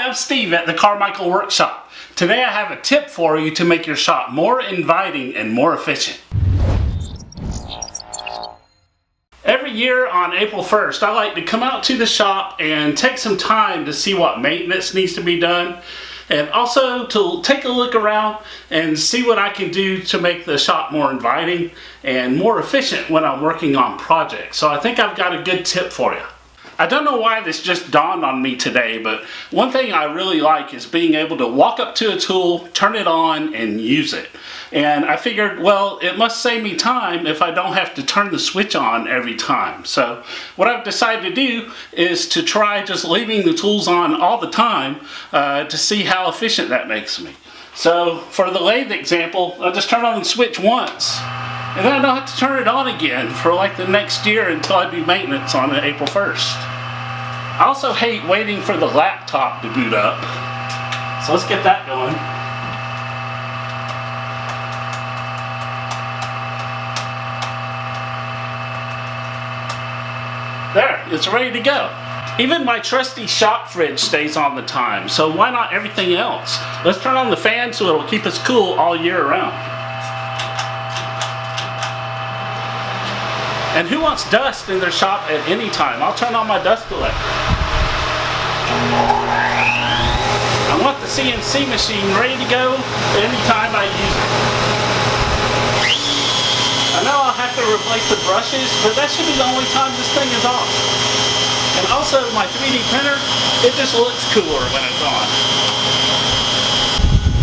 I'm Steve at the Carmichael Workshop. Today I have a tip for you to make your shop more inviting and more efficient. Every year on April 1st, I like to come out to the shop and take some time to see what maintenance needs to be done, and also to take a look around and see what I can do to make the shop more inviting and more efficient when I'm working on projects. So I think I've got a good tip for you. I don't know why this just dawned on me today, but one thing I really like is being able to walk up to a tool, turn it on, and use it. And I figured, well, it must save me time if I don't have to turn the switch on every time. So what I've decided to do is to try just leaving the tools on all the time to see how efficient that makes me. So for the lathe example, I'll just turn on the switch once, and then I don't have to turn it on again for like the next year until I do maintenance on April 1st. I also hate waiting for the laptop to boot up. So let's get that going. There, it's ready to go. Even my trusty shop fridge stays on the time, so why not everything else? Let's turn on the fan so it'll keep us cool all year round. And who wants dust in their shop at any time? I'll turn on my dust collector. I want the CNC machine ready to go anytime I use it. I know I'll have to replace the brushes, but that should be the only time this thing is off. And also my 3D printer, it just looks cooler when it's on.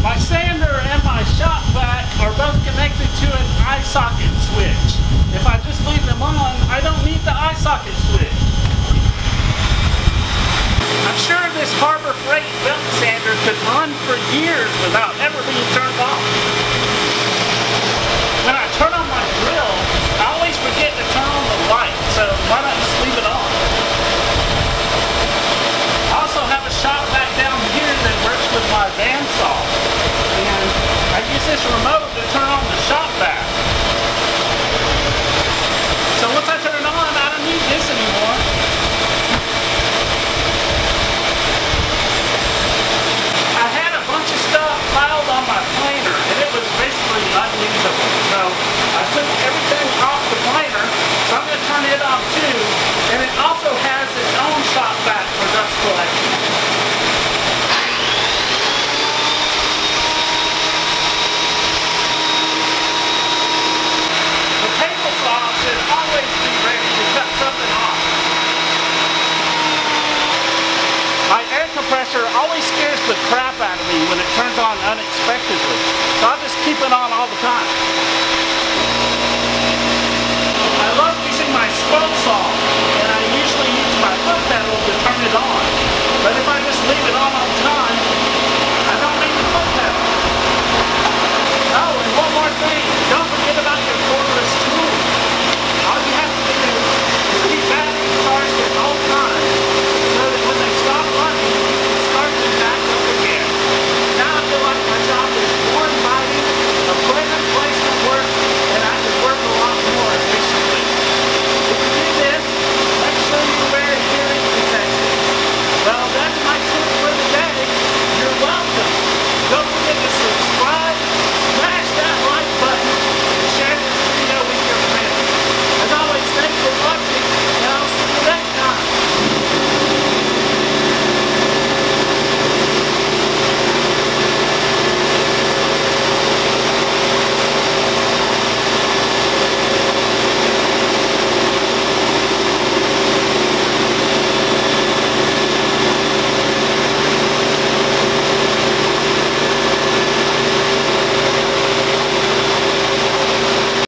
My sander and my shop vac are both connected to an eye socket switch. If I just leave them on, I don't need the eye socket switch. I'm sure this Harbor Freight belt sander could run for years without ever being turned off. When I turn on my grill, I always forget to turn on the light, so why not just leave it on? I also have a shop vac down here that works with my bandsaw, and I use this remote to turn on the shop vac. So once I turn it on, I don't need this anymore. I had a bunch of stuff piled on my planer, and it was basically unusable. So I took everything off the planer, so I'm going to turn it on too, and it also has its own shop vac for dust collection. The table saw should always be ready to cut something off. My air compressor always scares the crap out of me when it turns on unexpectedly, so I'll just keep it on all the time.